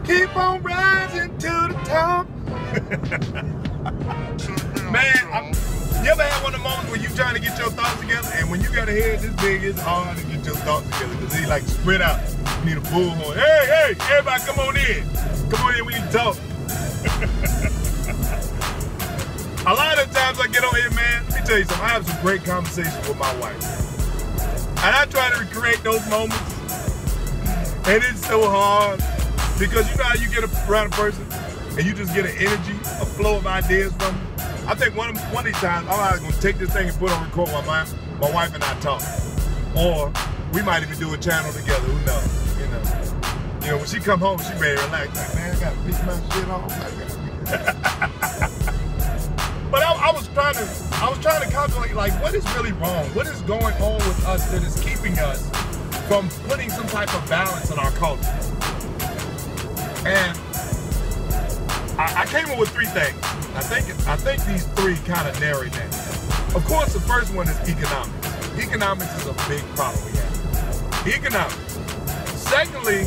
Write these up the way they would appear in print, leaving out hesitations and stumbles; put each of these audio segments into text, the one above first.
Keep on rising to the top. Man, you ever had one of the moments where you trying to get your thoughts together, and when you got a head this big, it's hard to get your thoughts together because they like spread out. You need a bullhorn. Hey, everybody come on in. Come on in, we need to talk. A lot of times I get on here, man, let me tell you something, I have some great conversations with my wife. And I try to recreate those moments. And it's so hard because you know how you get around a person and you just get an energy, a flow of ideas from them. I think one of these times I'm going to take this thing and put on record while my wife and I talk. Or we might even do a channel together, who knows, You know, when she come home, she ready to relax. Like, man, I got to pick my shit off. But I was trying to calculate, like, what is really wrong? What is going on with us that is keeping us from putting some type of balance in our culture? And I came up with 3 things. I think these 3 kind of narrow it down. Of course, the first one is economics. Economics is a big problem we have. Economics. Secondly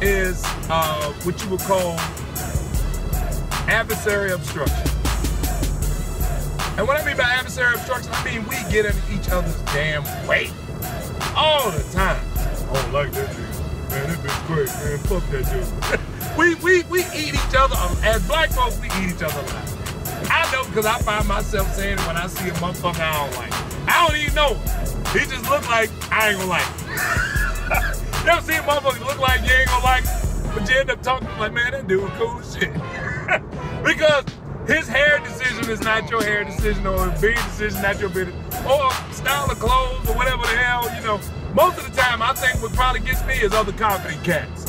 is what you would call adversary obstruction. And what I mean by adversary obstruction, I mean we get in each other's damn way all the time. I don't like that dude. Man, that bitch great, man. Fuck that dude. we eat each other, as black folks, we eat each other alive. I know because I find myself saying it when I see a motherfucker I don't like. I don't even know him. He just look like I ain't gonna like him. You ever see a motherfucker look like you ain't gonna like him, but you end up talking like, man, that dude cool as shit. Because his hair decision is not your hair decision, or his beard decision not your beard, or style of clothes, or whatever the hell, Most of the time, I think what probably gets me is other confident cats.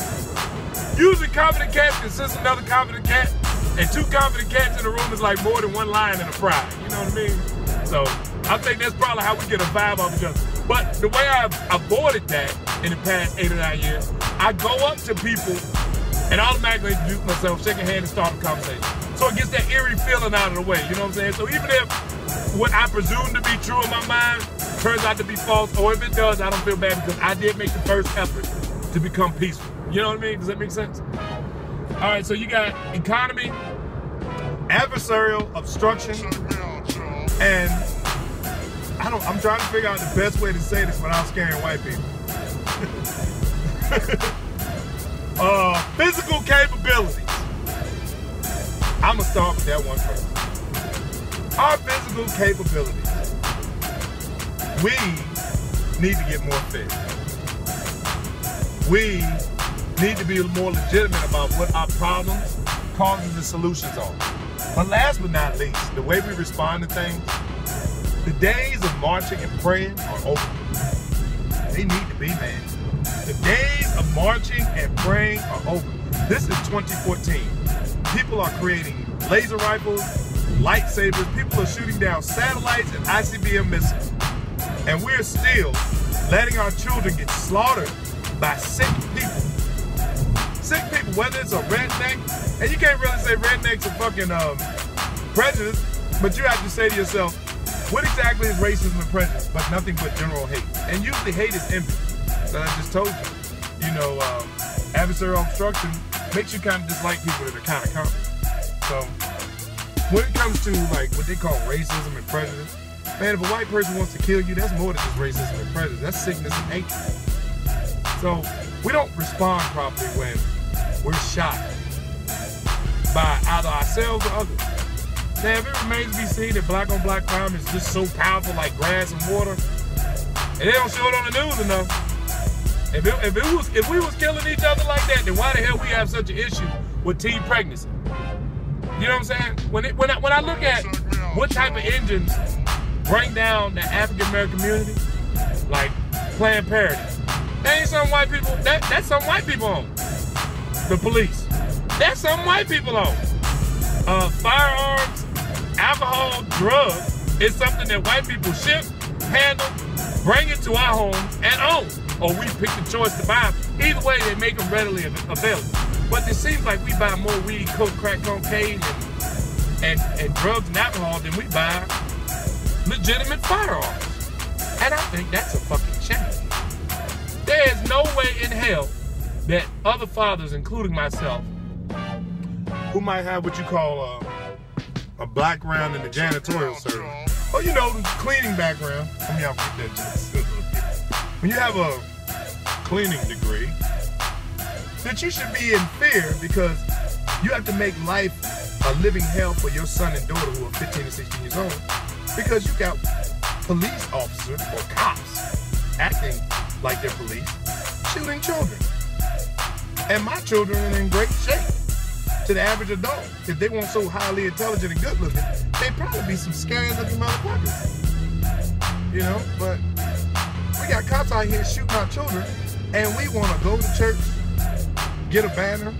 Usually confident cats consist of another confident cat, and 2 confident cats in the room is like more than 1 lion in a fry, you know what I mean? So, I think that's probably how we get a vibe off each other. But the way I've avoided that in the past 8 or 9 years, I go up to people and automatically introduce myself, shake a hand, and start a conversation. So it gets that eerie feeling out of the way, you know what I'm saying? So even if what I presume to be true in my mind turns out to be false, or if it does, I don't feel bad because I did make the first effort to become peaceful. You know what I mean? Does that make sense? All right, so you got economy, adversarial obstruction, and I'm trying to figure out the best way to say this without scaring white people. Physical capabilities. I'm gonna start with that one first. Our physical capabilities. We need to get more fit. We need to be more legitimate about what our problems, causes, and solutions are. But last but not least, the way we respond to things, the days of marching and praying are over. They need to be, man. The days of marching and praying are over. This is 2014. People are creating laser rifles, lightsabers. People are shooting down satellites and ICBM missiles. And we're still letting our children get slaughtered by sick people. Sick people, whether it's a redneck, and you can't really say redneck's a fucking prejudice, but you have to say to yourself, what exactly is racism and prejudice? But nothing but general hate. And usually hate is envy. So I just told you. Adversarial obstruction makes you kind of dislike people that are kind of common. So when it comes to like what they call racism and prejudice, man, if a white person wants to kill you, that's more than just racism and prejudice. That's sickness and hatred. So we don't respond properly when we're shot by either ourselves or others. Now, if it remains to be seen that black on black crime is just so powerful like grass and water, and they don't show it on the news enough, if we was killing each other like that, then why the hell we have such an issue with teen pregnancy? You know what I'm saying? When I look at what type of engines bring down the African American community, like Planned Parenthood, that ain't some white people. That's some white people on. The police, that's some white people on. Firearms, alcohol, drugs is something that white people ship, handle, bring it to our homes, and own. Or we pick the choice to buy them. Either way, they make them readily available. But it seems like we buy more weed, coke, crack, cocaine, and drugs and alcohol than we buy legitimate firearms. And I think that's a fucking shame. There is no way in hell that other fathers, including myself, who might have what you call a background in the janitorial service, or you know, the cleaning background. Some of y'all forget that. When you have a cleaning degree, that you should be in fear because you have to make life a living hell for your son and daughter who are 15 and 16 years old, because you got police officers or cops acting like they're police, shooting children. And my children are in great shape to the average adult. If they weren't so highly intelligent and good looking, they'd probably be some scary looking motherfuckers. You know, but we got cops out here shooting our children, and we want to go to church, get a banner,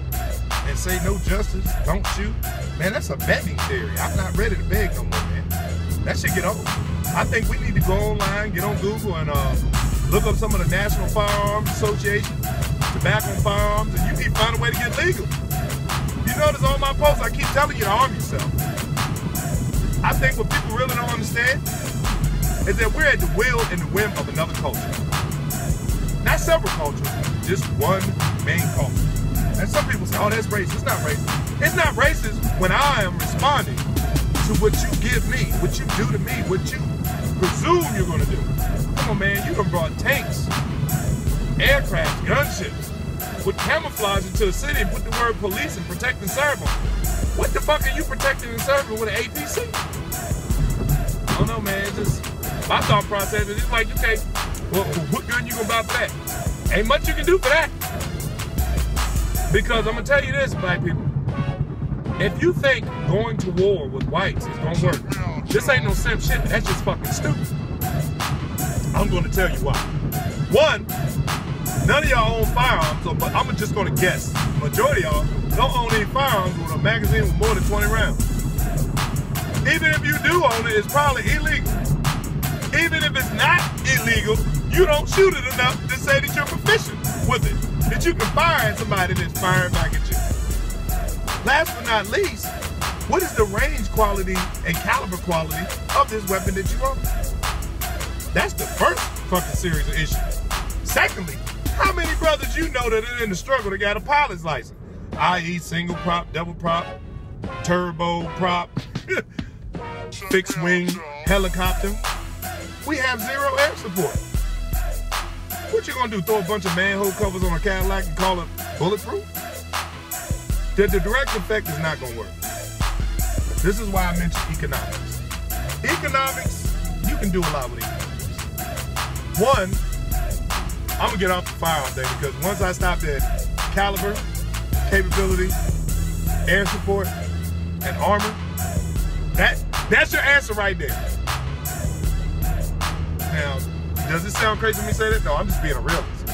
and say no justice, don't shoot. Man, that's a begging theory. I'm not ready to beg no more, man. That should get old. I think we need to go online, get on Google, and look up some of the National Firearms Association, tobacco and firearms, and you need to find a way to get legal. You notice on my posts, I keep telling you to arm yourself. I think what people really don't understand is that we're at the will and the whim of another culture. Not several cultures, just one main culture. And some people say, oh, that's racist. It's not racist. It's not racist when I am responding to what you give me, what you do to me, what you presume you're gonna do. Come on, man, you done brought tanks, aircraft, gunships, with camouflage into the city and put the word police and protect and serve them. What the fuck are you protecting and serving with an APC? I don't know, man. It's just my thought process is like, okay, well, what gun you gonna buy for that? Ain't much you can do for that. Because I'm gonna tell you this, black people. If you think going to war with whites is gonna work, this ain't no simp shit. That's just fucking stupid. I'm gonna tell you why. One, none of y'all own firearms, so I'm just gonna guess. The majority of y'all don't own any firearms with a magazine with more than 20 rounds. Even if you do own it, it's probably illegal. Even if it's not illegal, you don't shoot it enough to say that you're proficient with it, that you can fire at somebody that's firing back at you. Last but not least, what is the range quality and caliber quality of this weapon that you own? That's the first fucking series of issues. Secondly, how many brothers you know that are in the struggle that got a pilot's license? I.e. single prop, double prop, turbo prop, fixed wing, helicopter. We have zero air support. What you gonna do, throw a bunch of manhole covers on a Cadillac and call it bulletproof? The direct effect is not gonna work. This is why I mentioned economics. Economics, you can do a lot with economics. One, I'm gonna get off the firearm thing because once I stop that caliber, capability, air support, and armor, that's your answer right there. Now, does it sound crazy when me say that? No, I'm just being a realist.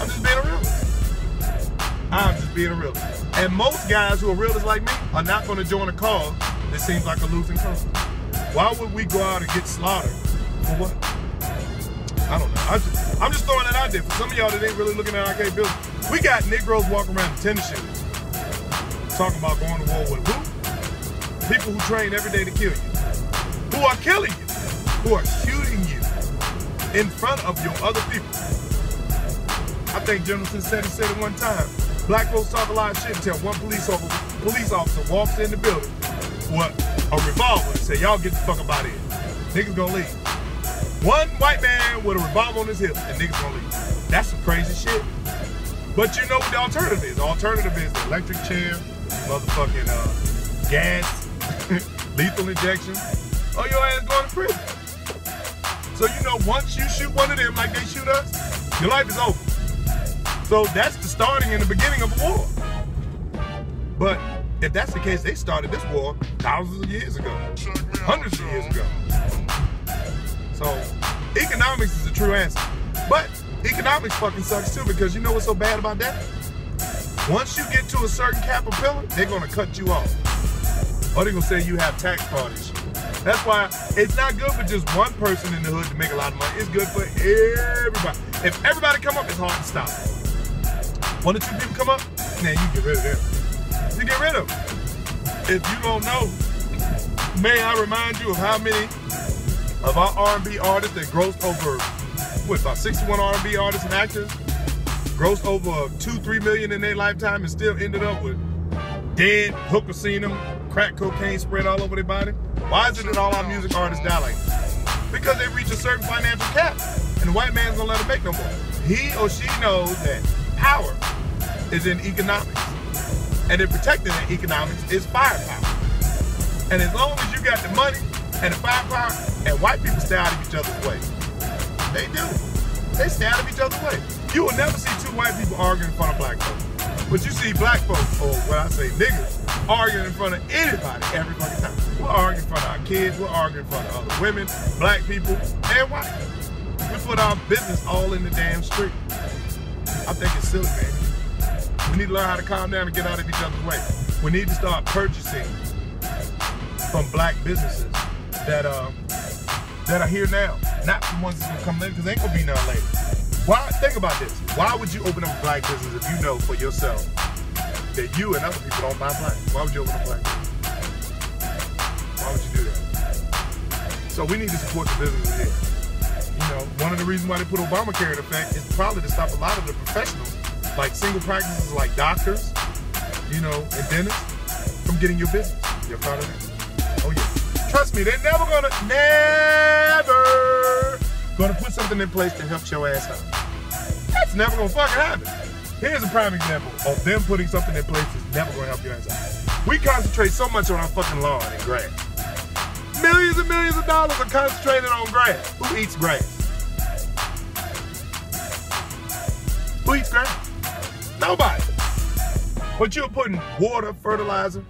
I'm just being a realist. I'm just being a realist. And most guys who are realists like me are not gonna join a cause that seems like a losing cause. Why would we go out and get slaughtered? For what? I don't know. I'm just throwing that out there for some of y'all that ain't really looking at our capability. We got Negroes walking around in tennis shoes, talking about going to war with who? People who train every day to kill you, who are killing you, who are shooting you in front of your other people. I think Jefferson said it one time. Black folks talk a lot of shit until one police officer walks in the building with a revolver and say, y'all get the fuck up out of here. Niggas gonna leave. One white man with a revolver on his hip and niggas gonna leave. That's some crazy shit. But you know what the alternative is? The alternative is the electric chair, motherfucking gas, lethal injection, or your ass going to prison. So you know once you shoot one of them like they shoot us, your life is over. So that's the starting and the beginning of a war. But if that's the case, they started this war thousands of years ago, hundreds of years ago. So economics is the true answer. But economics fucking sucks too, because you know what's so bad about that? Once you get to a certain cap or pillar, they're gonna cut you off. Or they're gonna say you have tax fraud issues. That's why it's not good for just one person in the hood to make a lot of money. It's good for everybody. If everybody come up, it's hard to stop. One or two people come up, man, you get rid of them. You get rid of them. If you don't know, may I remind you of how many of our R&B artists that grossed over, about 61 R&B artists and actors, grossed over 2-3 million in their lifetime and still ended up with dead, hooker seen them, crack cocaine spread all over their body? Why is it that all our music artists die like that? Because they reach a certain financial cap, and the white man's gonna let them make no more. He or she knows that power is in economics, and in protecting that economics is firepower. And as long as you got the money and the firepower, and white people stay out of each other's way. They do. They stay out of each other's way. You will never see two white people arguing in front of black folks. But you see black folks, or what I say niggas, arguing in front of anybody every fucking time. We're arguing in front of our kids, we're arguing in front of other women, black people, and white. We put our business all in the damn street. I think it's silly, man. We need to learn how to calm down and get out of each other's way. We need to start purchasing from black businesses that are here now, not the ones that's gonna come later, because they ain't gonna be none later. Why? Think about this. Why would you open up a black business if you know for yourself that you and other people don't buy black? Why would you open up a black business? Why would you do that? So we need to support the businesses here. You know, one of the reasons why they put Obamacare in effect is probably to stop a lot of the professionals, like single practices like doctors, you know, and dentists, from getting your business. You're proud of that? Oh yeah. Trust me, they're never gonna put something in place to help your ass out. That's never gonna fucking happen. Here's a prime example of them putting something in place that's never gonna help your ass out. We concentrate so much on our fucking lawn and grass. Millions and millions of dollars are concentrated on grass. Who eats grass? Who eats grass? Nobody. But you're putting water, fertilizer,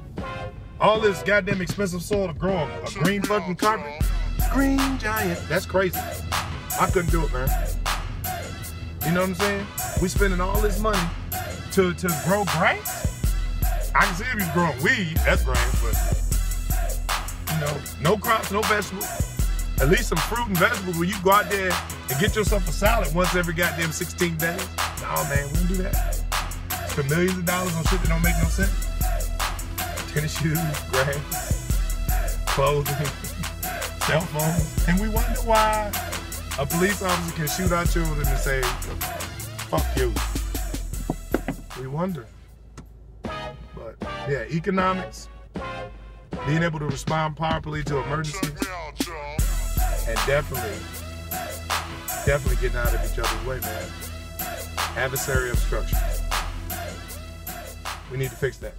all this goddamn expensive soil to grow a green fucking carpet. Green giant. That's crazy. I couldn't do it, man. You know what I'm saying? We spending all this money to grow grass. I can see if he's growing weed, that's grass, but you know, no crops, no vegetables. At least some fruit and vegetables where you go out there and get yourself a salad once every goddamn 16 days. No, man, we don't do that. Spend millions of dollars on shit that don't make no sense. Tennis shoes, grass, clothing, cell phones. And we wonder why a police officer can shoot our children and say, fuck you. We wonder. But yeah, economics, being able to respond properly to emergencies, and definitely getting out of each other's way, man. Adversary obstruction. We need to fix that.